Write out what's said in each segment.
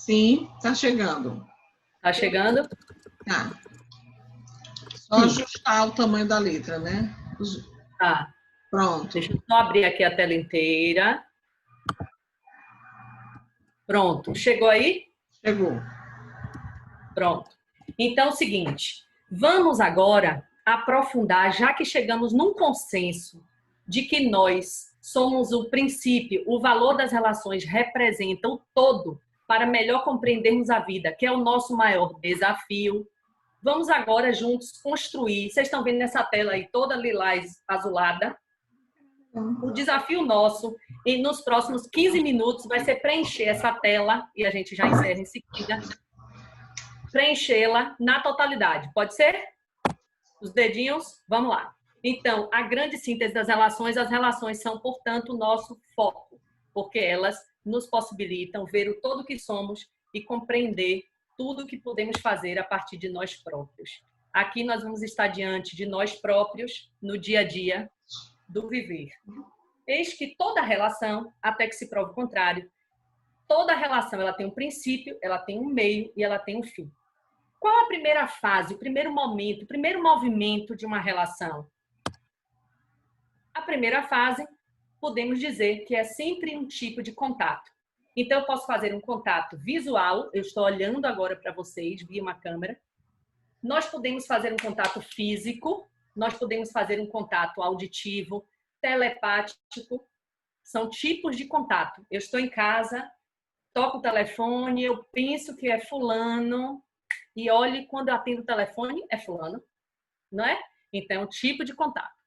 Sim, tá chegando. Tá chegando? Tá. Só ajustar o tamanho da letra, né? Tá. Pronto. Deixa eu só abrir aqui a tela inteira. Pronto. Chegou aí? Chegou. Pronto. Então, é o seguinte. Vamos agora aprofundar, já que chegamos num consenso de que nós somos o princípio, o valor das relações representa o todo para melhor compreendermos a vida, que é o nosso maior desafio. Vamos agora juntos construir. Vocês estão vendo nessa tela aí toda lilás azulada? O desafio nosso, e nos próximos 15 minutos, vai ser preencher essa tela, e a gente já encerra em seguida, preenchê-la na totalidade. Pode ser? Os dedinhos? Vamos lá. Então, a grande síntese das relações, as relações são, portanto, o nosso foco, porque elas nos possibilitam ver o todo que somos e compreender tudo o que podemos fazer a partir de nós próprios. Aqui nós vamos estar diante de nós próprios no dia a dia do viver. Eis que toda relação, até que se prove o contrário, toda relação ela tem um princípio, ela tem um meio e ela tem um fim. Qual a primeira fase, o primeiro momento, o primeiro movimento de uma relação? A primeira fase, podemos dizer que é sempre um tipo de contato. Então, eu posso fazer um contato visual, eu estou olhando agora para vocês via uma câmera. Nós podemos fazer um contato físico, nós podemos fazer um contato auditivo, telepático, são tipos de contato. Eu estou em casa, toco o telefone, eu penso que é fulano, e olhe, quando eu atendo o telefone, é fulano, não é? Então, é um tipo de contato.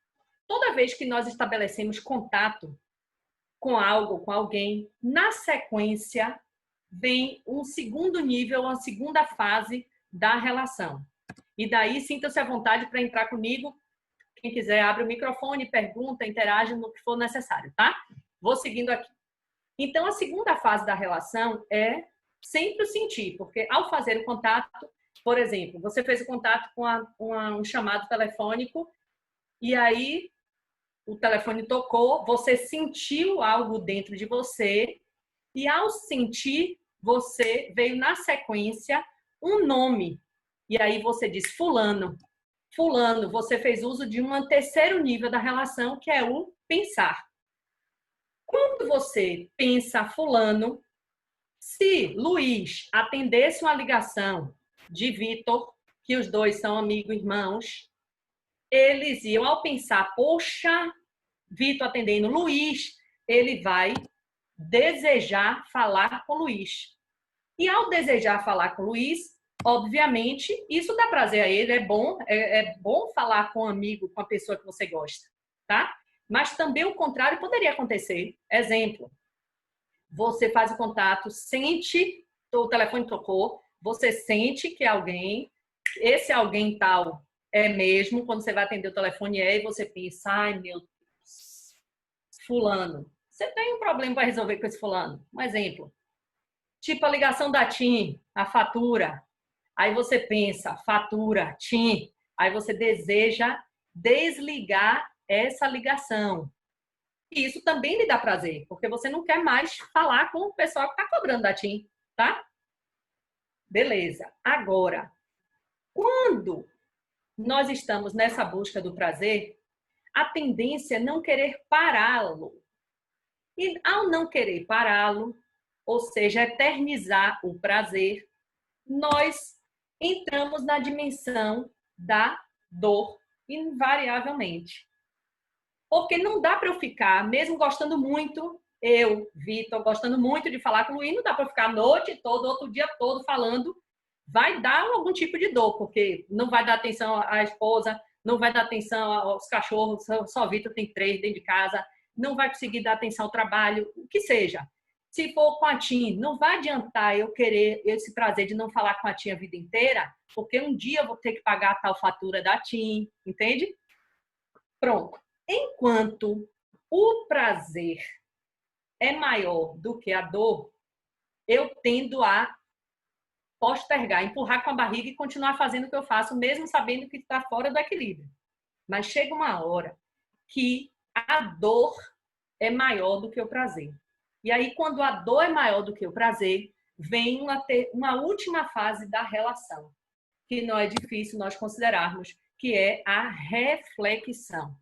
Toda vez que nós estabelecemos contato com algo, com alguém, na sequência, vem um segundo nível, uma segunda fase da relação. E daí, sinta-se à vontade para entrar comigo. Quem quiser, abre o microfone, pergunta, interage no que for necessário, tá? Vou seguindo aqui. Então, a segunda fase da relação é sempre o sentir, porque ao fazer o contato, por exemplo, você fez o contato com um chamado telefônico e aí o telefone tocou, você sentiu algo dentro de você e ao sentir, você veio na sequência um nome. E aí você diz fulano. Fulano, você fez uso de um terceiro nível da relação, que é o pensar. Quando você pensa fulano, se Luiz atendesse uma ligação de Vitor, que os dois são amigos irmãos, eles iam, ao pensar, poxa, Vitor atendendo Luiz, ele vai desejar falar com Luiz. E ao desejar falar com Luiz, obviamente, isso dá prazer a ele, é bom falar com um amigo, com a pessoa que você gosta, tá? Mas também o contrário poderia acontecer. Exemplo, você faz o contato, sente, o telefone tocou, você sente que alguém, esse alguém tal é mesmo, quando você vai atender o telefone e você pensa, ai meu Deus, fulano, você tem um problema para resolver com esse fulano. Um exemplo, tipo a ligação da TIM, a fatura, aí você pensa, fatura, TIM, aí você deseja desligar essa ligação. E isso também lhe dá prazer, porque você não quer mais falar com o pessoal que está cobrando da TIM, tá? Beleza. Agora, quando nós estamos nessa busca do prazer, a tendência é não querer pará-lo. E ao não querer pará-lo, ou seja, eternizar o prazer, nós entramos na dimensão da dor, invariavelmente. Porque não dá para eu ficar, mesmo gostando muito, eu, Vitor, gostando muito de falar com o Luiz, não dá para eu ficar a noite toda, outro dia todo falando. Vai dar algum tipo de dor, porque não vai dar atenção à esposa, não vai dar atenção aos cachorros, só Vitor tem 3 dentro de casa, não vai conseguir dar atenção ao trabalho, o que seja. Se for com a TIM, não vai adiantar eu querer esse prazer de não falar com a TIM a vida inteira, porque um dia eu vou ter que pagar a tal fatura da TIM, entende? Pronto. Enquanto o prazer é maior do que a dor, eu tendo a postergar, empurrar com a barriga e continuar fazendo o que eu faço, mesmo sabendo que está fora do equilíbrio. Mas chega uma hora que a dor é maior do que o prazer. E aí, quando a dor é maior do que o prazer, vem uma última fase da relação, que não é difícil nós considerarmos, que é a reflexão.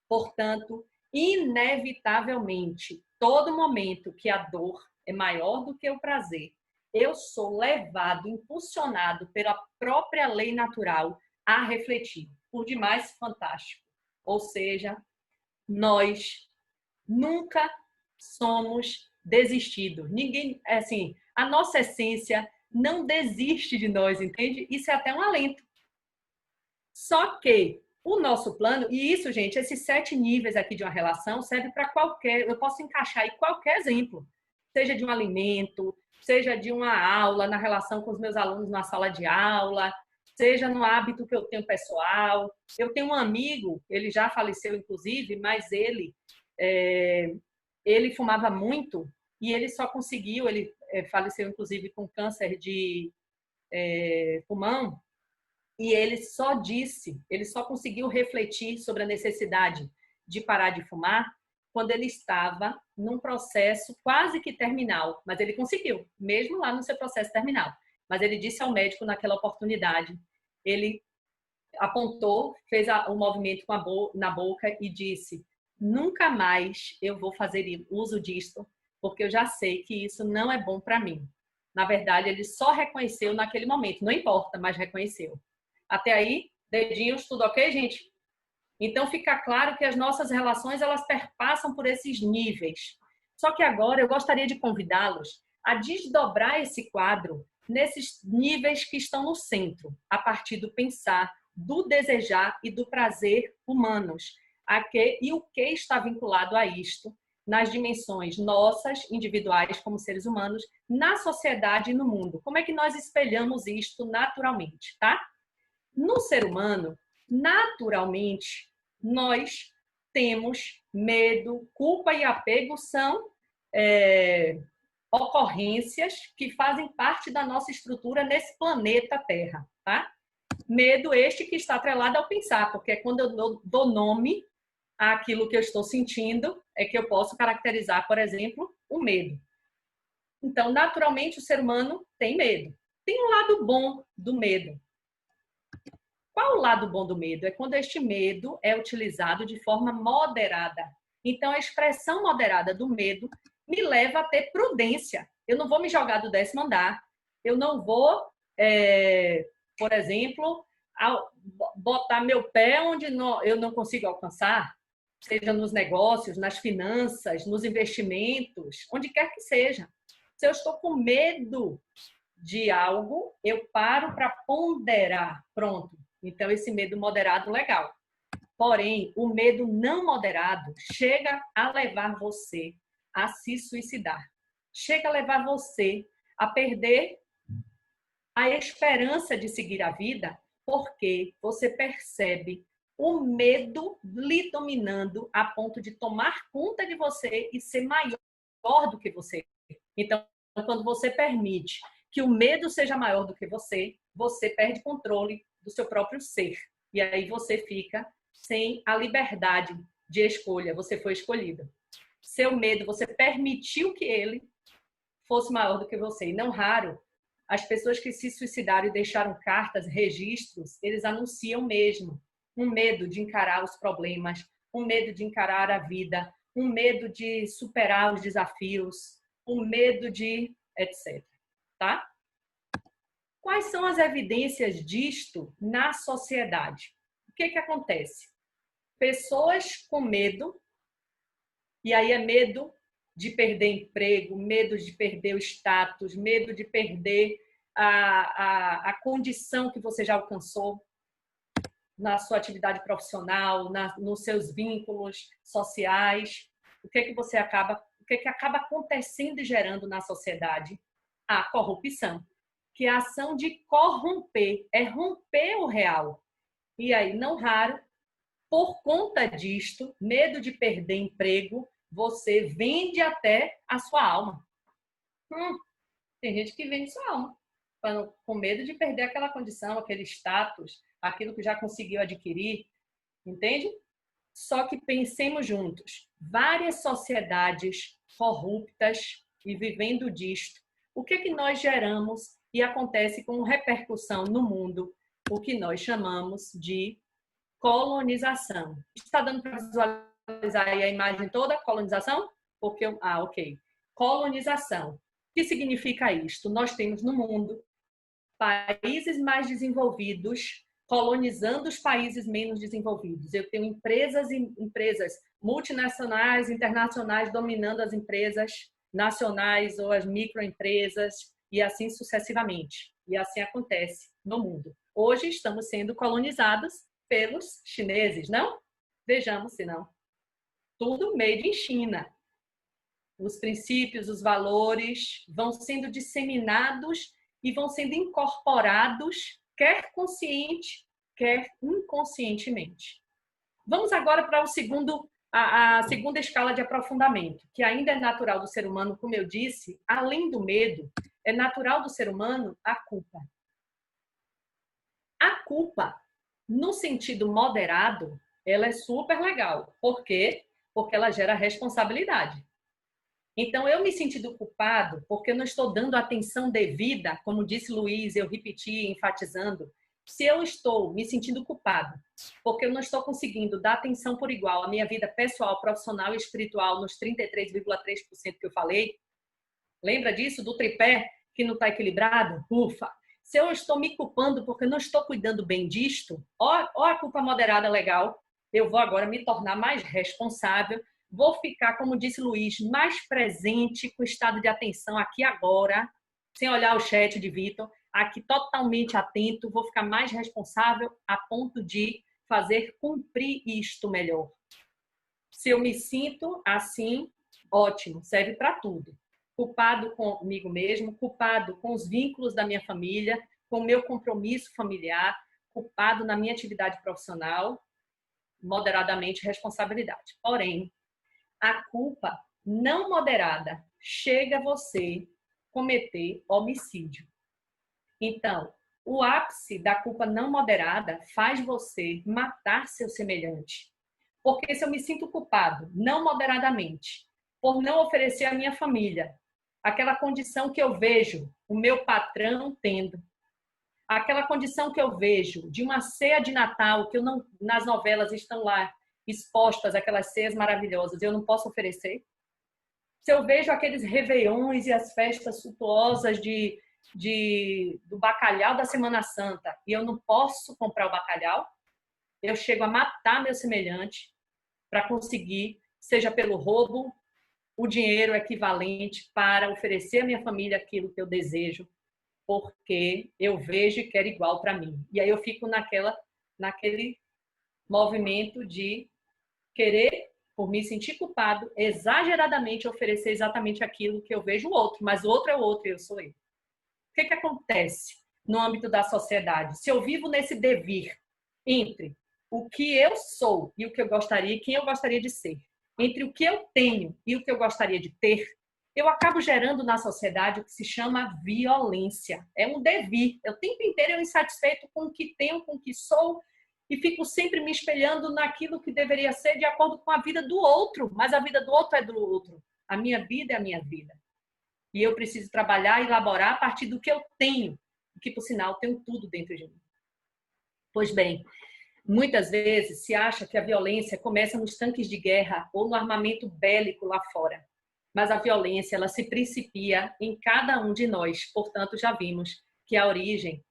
Portanto, inevitavelmente, todo momento que a dor é maior do que o prazer, eu sou levado, impulsionado pela própria lei natural a refletir. Por demais fantástico. Ou seja, nós nunca somos desistidos. Ninguém, assim, a nossa essência não desiste de nós, entende? Isso é até um alento. Só que o nosso plano, e isso, gente, esses 7 níveis aqui de uma relação serve para qualquer, eu posso encaixar aí qualquer exemplo, seja de um alimento, seja de uma aula, na relação com os meus alunos na sala de aula, seja no hábito que eu tenho pessoal. Eu tenho um amigo, ele já faleceu, inclusive, mas ele fumava muito e ele só conseguiu, ele faleceu, inclusive, com câncer de pulmão, e ele só conseguiu refletir sobre a necessidade de parar de fumar quando ele estava num processo quase que terminal, mas ele conseguiu, mesmo lá no seu processo terminal. Mas ele disse ao médico naquela oportunidade, ele apontou, fez o movimento na boca e disse: nunca mais eu vou fazer uso disto, porque eu já sei que isso não é bom para mim. Na verdade, ele só reconheceu naquele momento, não importa, mas reconheceu. Até aí, dedinhos, tudo ok, gente? Então, fica claro que as nossas relações, elas perpassam por esses níveis. Só que agora eu gostaria de convidá-los a desdobrar esse quadro nesses níveis que estão no centro, a partir do pensar, do desejar e do prazer humanos. E o que está vinculado a isto nas dimensões nossas, individuais, como seres humanos, na sociedade e no mundo. Como é que nós espelhamos isto naturalmente, tá? No ser humano, naturalmente, nós temos medo, culpa e apego são ocorrências que fazem parte da nossa estrutura nesse planeta Terra, tá? Medo este que está atrelado ao pensar, porque é quando eu dou nome àquilo que eu estou sentindo, é que eu posso caracterizar, por exemplo, o medo. Então, naturalmente, o ser humano tem medo. Tem um lado bom do medo. Qual o lado bom do medo? É quando este medo é utilizado de forma moderada. Então, a expressão moderada do medo me leva a ter prudência. Eu não vou me jogar do 10º andar. Eu não vou, por exemplo, botar meu pé onde eu não consigo alcançar, seja nos negócios, nas finanças, nos investimentos, onde quer que seja. Se eu estou com medo de algo, eu paro para ponderar. Pronto. Então, esse medo moderado, legal. Porém, o medo não moderado chega a levar você a se suicidar. Chega a levar você a perder a esperança de seguir a vida, porque você percebe o medo lhe dominando a ponto de tomar conta de você e ser maior do que você. Então, quando você permite que o medo seja maior do que você, você perde controle do seu próprio ser. E aí você fica sem a liberdade de escolha. Você foi escolhida. Seu medo, você permitiu que ele fosse maior do que você. E não raro, as pessoas que se suicidaram e deixaram cartas, registros, eles anunciam mesmo um medo de encarar os problemas, um medo de encarar a vida, um medo de superar os desafios, um medo de etc. Tá? Quais são as evidências disto na sociedade? O que que acontece? Pessoas com medo, e aí é medo de perder emprego, medo de perder o status, medo de perder a condição que você já alcançou na sua atividade profissional, nos seus vínculos sociais. O que que acaba acontecendo e gerando na sociedade? A corrupção, que é a ação de corromper, é romper o real. E aí, não raro, por conta disto, medo de perder emprego, você vende até a sua alma. Tem gente que vende sua alma, com medo de perder aquela condição, aquele status, aquilo que já conseguiu adquirir, entende? Só que pensemos juntos, várias sociedades corruptas e vivendo disto, o que é que nós geramos e acontece com repercussão no mundo, o que nós chamamos de colonização. Está dando para visualizar aí a imagem toda? Colonização? Ok. Colonização. O que significa isto? Nós temos no mundo países mais desenvolvidos colonizando os países menos desenvolvidos. Eu tenho empresas multinacionais, internacionais dominando as empresas nacionais ou as microempresas e assim sucessivamente. E assim acontece no mundo. Hoje estamos sendo colonizados pelos chineses, não? Vejamos se não. Tudo made in China. Os princípios, os valores vão sendo disseminados e vão sendo incorporados, quer consciente, quer inconscientemente. Vamos agora para a segunda escala de aprofundamento, que ainda é natural do ser humano, como eu disse, além do medo, é natural do ser humano a culpa. A culpa, no sentido moderado, ela é super legal. Por quê? Porque ela gera responsabilidade. Então, eu me sentindo culpado porque eu não estou dando atenção devida, como disse Luiz, eu repeti, enfatizando, se eu estou me sentindo culpado porque eu não estou conseguindo dar atenção por igual à minha vida pessoal, profissional e espiritual nos 33,3% que eu falei, lembra disso, do tripé que não está equilibrado? Ufa! Se eu estou me culpando porque eu não estou cuidando bem disto, ó a culpa moderada legal, eu vou agora me tornar mais responsável, vou ficar, como disse Luiz, mais presente com o estado de atenção aqui agora, sem olhar o chat de Vitor, aqui totalmente atento, vou ficar mais responsável a ponto de fazer cumprir isto melhor. Se eu me sinto assim, ótimo, serve para tudo. Culpado comigo mesmo, culpado com os vínculos da minha família, com o meu compromisso familiar, culpado na minha atividade profissional, moderadamente responsabilidade. Porém, a culpa não moderada chega a você cometer homicídio. Então, o ápice da culpa não moderada faz você matar seu semelhante. Porque se eu me sinto culpado, não moderadamente, por não oferecer à minha família aquela condição que eu vejo o meu patrão tendo, aquela condição que eu vejo de uma ceia de Natal, que eu não, nas novelas estão lá expostas, aquelas ceias maravilhosas, eu não posso oferecer. Se eu vejo aqueles réveillões e as festas suntuosas do bacalhau da Semana Santa e eu não posso comprar o bacalhau, eu chego a matar meu semelhante para conseguir, seja pelo roubo, o dinheiro equivalente para oferecer à minha família aquilo que eu desejo, porque eu vejo e quero igual para mim. E aí eu fico naquele movimento de querer, por me sentir culpado, exageradamente oferecer exatamente aquilo que eu vejo o outro, mas o outro é o outro e eu sou eu. O que acontece no âmbito da sociedade? Se eu vivo nesse devir entre o que eu sou e o que eu gostaria, quem eu gostaria de ser, entre o que eu tenho e o que eu gostaria de ter, eu acabo gerando na sociedade o que se chama violência. É um devir. O tempo inteiro eu insatisfeito com o que tenho, com o que sou, e fico sempre me espelhando naquilo que deveria ser de acordo com a vida do outro, mas a vida do outro é do outro. A minha vida é a minha vida. E eu preciso trabalhar e elaborar a partir do que eu tenho, que, por sinal, tenho tudo dentro de mim. Pois bem, muitas vezes se acha que a violência começa nos tanques de guerra ou no armamento bélico lá fora. Mas a violência, ela se principia em cada um de nós. Portanto, já vimos que a origem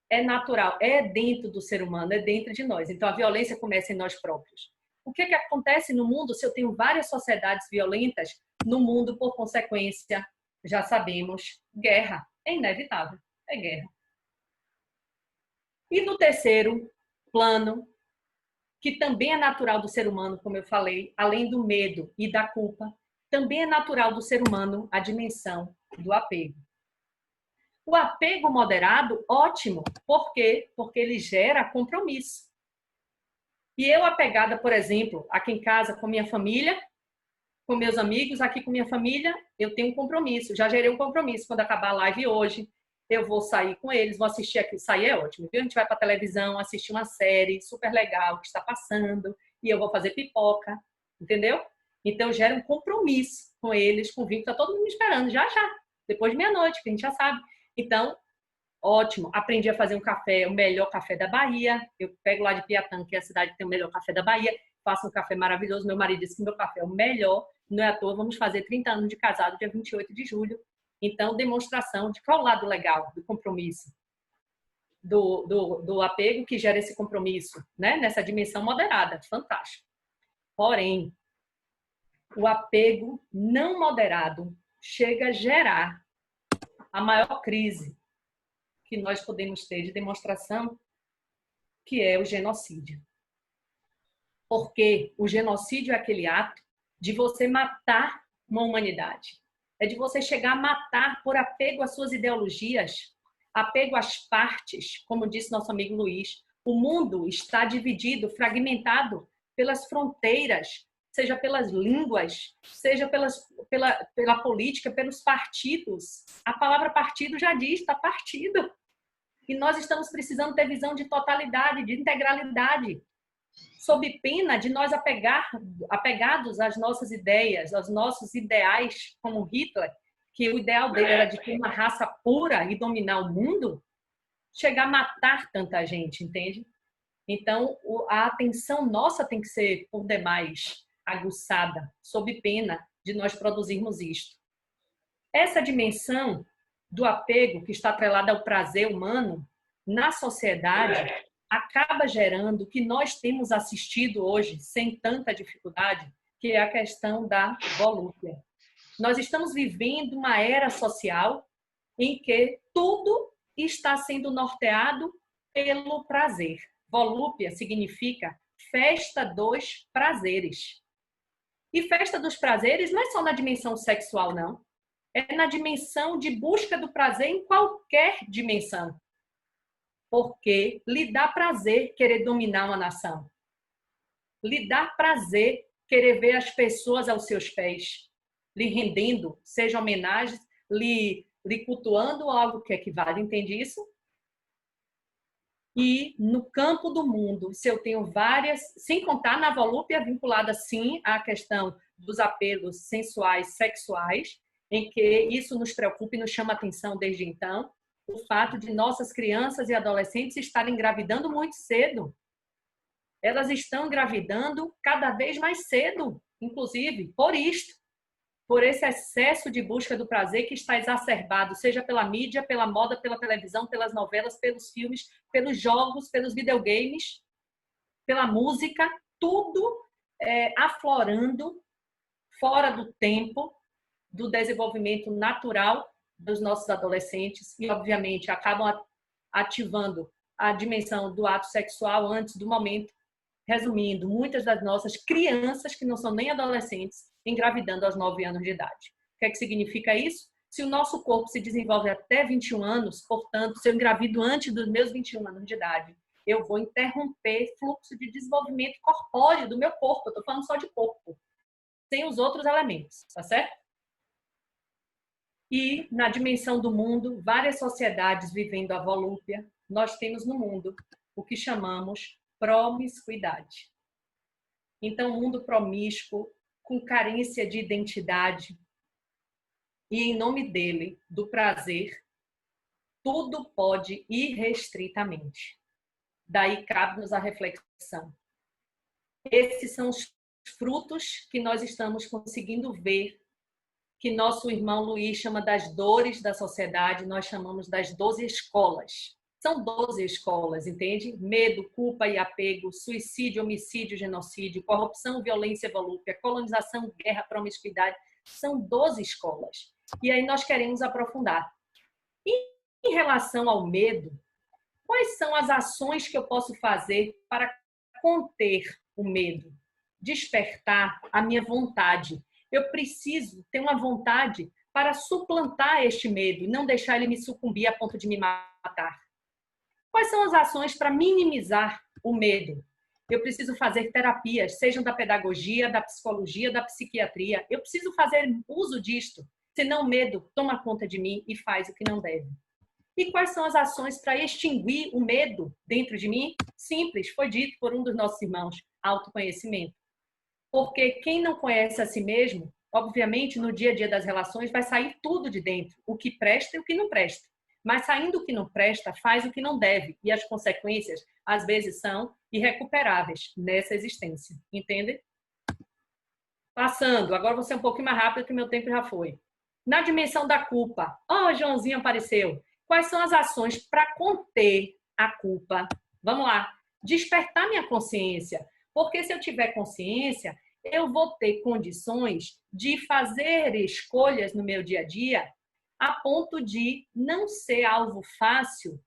é natural, é dentro do ser humano, é dentro de nós. Então, a violência começa em nós próprios. O que acontece no mundo se eu tenho várias sociedades violentas? No mundo, por consequência, já sabemos, guerra. É inevitável, é guerra. E no terceiro plano, que também é natural do ser humano, como eu falei, além do medo e da culpa, também é natural do ser humano a dimensão do apego. O apego moderado, ótimo. Por quê? Porque ele gera compromisso. E eu apegada, por exemplo, aqui em casa com minha família, com meus amigos, aqui com minha família, eu tenho um compromisso. Já gerei um compromisso. Quando acabar a live hoje, eu vou sair com eles, vou assistir aqui. Sair é ótimo, viu? A gente vai para a televisão, assistir uma série super legal que está passando, e eu vou fazer pipoca, entendeu? Então, eu gero um compromisso com eles, com o vínculo. Está todo mundo me esperando, já. depois de meia-noite, que a gente já sabe. Então, ótimo. Aprendi a fazer um café, o melhor café da Bahia. Eu pego lá de Piatã, que é a cidade que tem o melhor café da Bahia, faço um café maravilhoso. Meu marido disse que meu café é o melhor. Não é à toa, vamos fazer 30 anos de casado, dia 28 de julho. Então, demonstração de qual o lado legal do compromisso, do apego que gera esse compromisso, né? Nessa dimensão moderada. Fantástico. Porém, o apego não moderado chega a gerar a maior crise que nós podemos ter de demonstração, que é o genocídio. Porque o genocídio é aquele ato de você matar uma humanidade. É de você chegar a matar por apego às suas ideologias, apego às partes, como disse nosso amigo Luiz. O mundo está dividido, fragmentado pelas fronteiras, seja pelas línguas, seja pela política, pelos partidos. A palavra partido já diz, está partido. E nós estamos precisando ter visão de totalidade, de integralidade, sob pena de nós apegados às nossas ideias, aos nossos ideais, como Hitler, que o ideal dele era de ter uma raça pura e dominar o mundo, chegar a matar tanta gente, entende? Então, a atenção nossa tem que ser, por demais, aguçada, sob pena de nós produzirmos isto. Essa dimensão do apego que está atrelada ao prazer humano na sociedade acaba gerando o que nós temos assistido hoje sem tanta dificuldade, que é a questão da volúpia. Nós estamos vivendo uma era social em que tudo está sendo norteado pelo prazer. Volúpia significa festa dos prazeres. E festa dos prazeres não é só na dimensão sexual, não. É na dimensão de busca do prazer em qualquer dimensão. Porque lhe dá prazer querer dominar uma nação. Lhe dá prazer querer ver as pessoas aos seus pés, lhe rendendo, seja homenagens, lhe cultuando algo que equivale, entende isso? E no campo do mundo, se eu tenho várias, sem contar na volúpia vinculada sim à questão dos apelos sensuais, sexuais, em que isso nos preocupa e nos chama atenção desde então, o fato de nossas crianças e adolescentes estarem engravidando muito cedo. Elas estão engravidando cada vez mais cedo, inclusive, por isto, por esse excesso de busca do prazer que está exacerbado, seja pela mídia, pela moda, pela televisão, pelas novelas, pelos filmes, pelos jogos, pelos videogames, pela música, tudo aflorando fora do tempo do desenvolvimento natural dos nossos adolescentes e, obviamente, acabam ativando a dimensão do ato sexual antes do momento. Resumindo, muitas das nossas crianças, que não são nem adolescentes, engravidando aos 9 anos de idade. O que é que significa isso? Se o nosso corpo se desenvolve até 21 anos, portanto, se eu engravido antes dos meus 21 anos de idade, eu vou interromper fluxo de desenvolvimento corpóreo do meu corpo. Eu estou falando só de corpo, sem os outros elementos, tá certo? E na dimensão do mundo, várias sociedades vivendo a volúpia, nós temos no mundo o que chamamos promiscuidade. Então, um mundo promíscuo, com carência de identidade, e em nome dele, do prazer, tudo pode irrestritamente. Daí cabe-nos a reflexão. Esses são os frutos que nós estamos conseguindo ver, que nosso irmão Luiz chama das dores da sociedade, nós chamamos das 12 escolas. São 12 escolas, entende? Medo, culpa e apego, suicídio, homicídio, genocídio, corrupção, violência, volúpia, colonização, guerra, promiscuidade. São 12 escolas. E aí nós queremos aprofundar. E em relação ao medo, quais são as ações que eu posso fazer para conter o medo? Despertar a minha vontade. Eu preciso ter uma vontade para suplantar este medo e não deixar ele me sucumbir a ponto de me matar. Quais são as ações para minimizar o medo? Eu preciso fazer terapias, sejam da pedagogia, da psicologia, da psiquiatria. Eu preciso fazer uso disto, senão o medo toma conta de mim e faz o que não deve. E quais são as ações para extinguir o medo dentro de mim? Simples, foi dito por um dos nossos irmãos, autoconhecimento. Porque quem não conhece a si mesmo obviamente, no dia a dia das relações vai sair tudo de dentro, o que presta e o que não presta. Mas saindo o que não presta, faz o que não deve. E as consequências, às vezes, são irrecuperáveis nessa existência. Entende? Passando, agora vou ser um pouquinho mais rápido que meu tempo já foi. Na dimensão da culpa. Oh, Joãozinho apareceu. Quais são as ações para conter a culpa? Vamos lá. Despertar minha consciência. Porque se eu tiver consciência, eu vou ter condições de fazer escolhas no meu dia a dia a ponto de não ser alvo fácil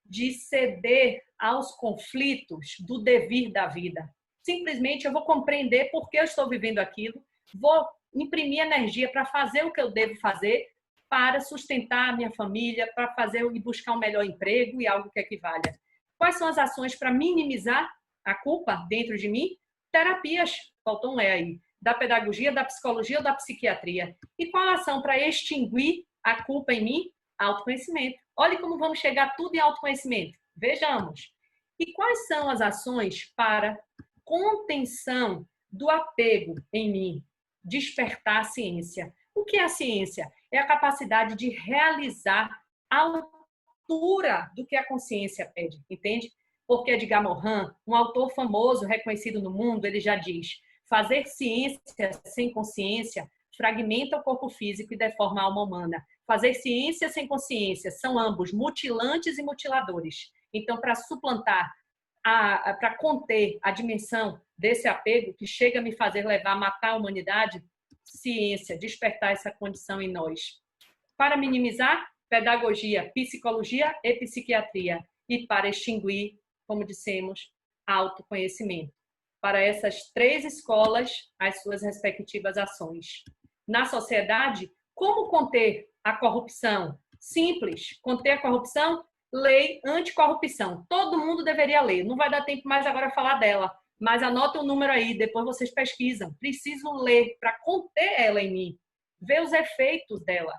de ceder aos conflitos do devir da vida. Simplesmente eu vou compreender por que eu estou vivendo aquilo, vou imprimir energia para fazer o que eu devo fazer para sustentar a minha família, para fazer e buscar um melhor emprego e algo que equivalha. Quais são as ações para minimizar a culpa dentro de mim? Terapias, faltou um E aí, da pedagogia, da psicologia ou da psiquiatria. E qual a ação para extinguir a culpa em mim? Autoconhecimento. Olha como vamos chegar tudo em autoconhecimento. Vejamos. E quais são as ações para contenção do apego em mim? Despertar a ciência. O que é a ciência? É a capacidade de realizar a altura do que a consciência pede, entende? Porque Edgar Morin, um autor famoso, reconhecido no mundo, ele já diz: fazer ciência sem consciência fragmenta o corpo físico e deforma a alma humana. Fazer ciência sem consciência são ambos mutilantes e mutiladores. Então, para suplantar, para conter a dimensão desse apego que chega a me fazer levar a matar a humanidade, ciência, despertar essa condição em nós. Para minimizar, pedagogia, psicologia e psiquiatria. E para extinguir, como dissemos, autoconhecimento. Para essas 3 escolas, as suas respectivas ações. Na sociedade, como conter a corrupção? Simples. Conter a corrupção? Lei anticorrupção. Todo mundo deveria ler. Não vai dar tempo mais agora falar dela, mas anota o número aí, depois vocês pesquisam. Preciso ler para conter ela em mim, ver os efeitos dela.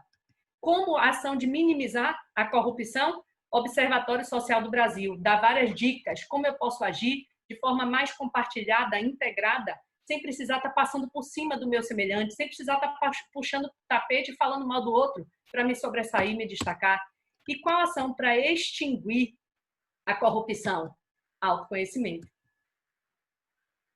Como ação de minimizar a corrupção? Observatório Social do Brasil dá várias dicas, como eu posso agir de forma mais compartilhada, integrada, sem precisar estar passando por cima do meu semelhante, sem precisar estar puxando o tapete e falando mal do outro para me sobressair, me destacar. E qual a ação para extinguir a corrupção? Autoconhecimento.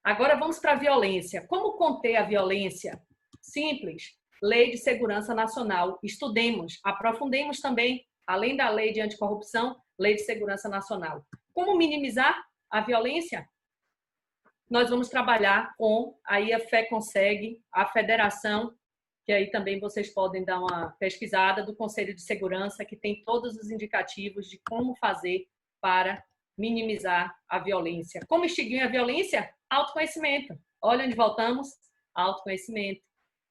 Agora vamos para a violência. Como conter a violência? Simples. Lei de Segurança Nacional. Estudemos, aprofundemos também, além da Lei de Anticorrupção, Lei de Segurança Nacional. Como minimizar a violência? Nós vamos trabalhar com, aí a Fé Consegue, a federação, que aí também vocês podem dar uma pesquisada, do Conselho de Segurança, que tem todos os indicativos de como fazer para minimizar a violência. Como extinguir a violência? Autoconhecimento. Olha onde voltamos. Autoconhecimento.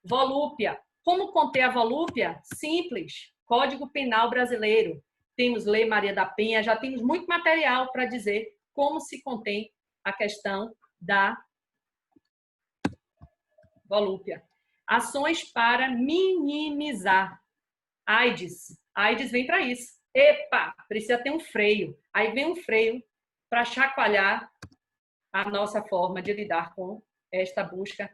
Volúpia. Como conter a volúpia? Simples. Código Penal Brasileiro. Temos Lei Maria da Penha, já temos muito material para dizer como se contém a questão da volúpia. Ações para minimizar. AIDS. AIDS vem para isso. Epa, precisa ter um freio. Aí vem um freio para chacoalhar a nossa forma de lidar com esta busca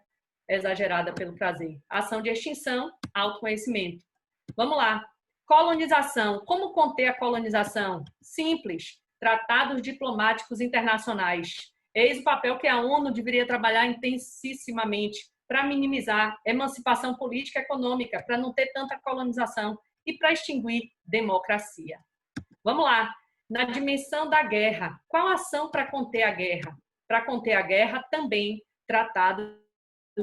exagerada pelo prazer. Ação de extinção, autoconhecimento. Vamos lá. Colonização. Como conter a colonização? Simples. Tratados diplomáticos internacionais. Eis o papel que a ONU deveria trabalhar intensissimamente para minimizar emancipação política e econômica, para não ter tanta colonização e para extinguir democracia. Vamos lá. Na dimensão da guerra. Qual a ação para conter a guerra? Para conter a guerra, também tratados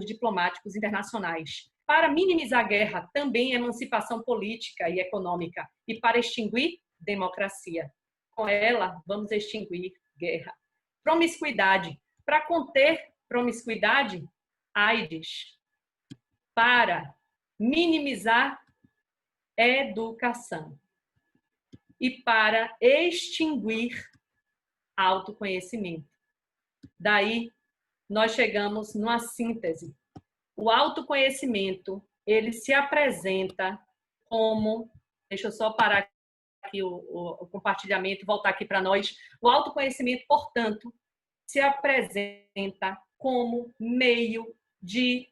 diplomáticos internacionais. Para minimizar a guerra, também emancipação política e econômica. E para extinguir, democracia. Com ela, vamos extinguir guerra. Promiscuidade. Para conter promiscuidade, AIDS. Para minimizar educação. E para extinguir autoconhecimento. Daí, nós chegamos numa síntese. O autoconhecimento, ele se apresenta como... Deixa eu só parar aqui o compartilhamento, voltar aqui para nós. O autoconhecimento, portanto, se apresenta como meio de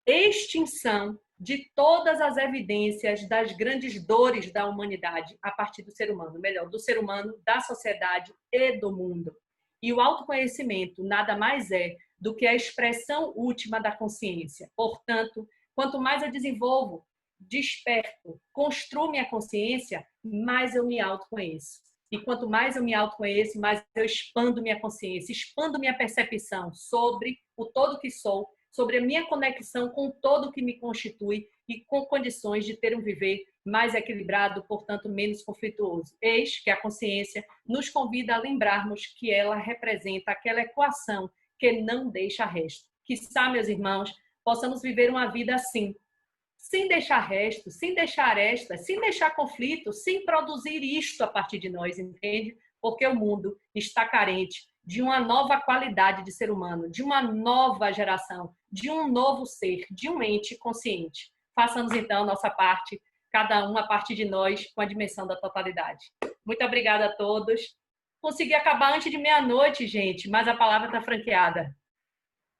extinção de todas as evidências das grandes dores da humanidade a partir do ser humano, melhor, do ser humano, da sociedade e do mundo. E o autoconhecimento nada mais é do que a expressão última da consciência. Portanto, quanto mais eu desenvolvo, desperto, construo minha consciência, mais eu me autoconheço. E quanto mais eu me autoconheço, mais eu expando minha consciência, expando minha percepção sobre o todo que sou, sobre a minha conexão com o todo que me constitui e com condições de ter um viver mais equilibrado, portanto, menos conflituoso. Eis que a consciência nos convida a lembrarmos que ela representa aquela equação que não deixa resto. Quiçá, meus irmãos, possamos viver uma vida assim, sem deixar resto, sem deixar arestas, sem deixar conflito, sem produzir isto a partir de nós, entende? Porque o mundo está carente de uma nova qualidade de ser humano, de uma nova geração, de um novo ser, de um ente consciente. Façamos então a nossa parte, cada um a partir de nós, com a dimensão da totalidade. Muito obrigada a todos. Consegui acabar antes de meia-noite, gente, mas a palavra está franqueada.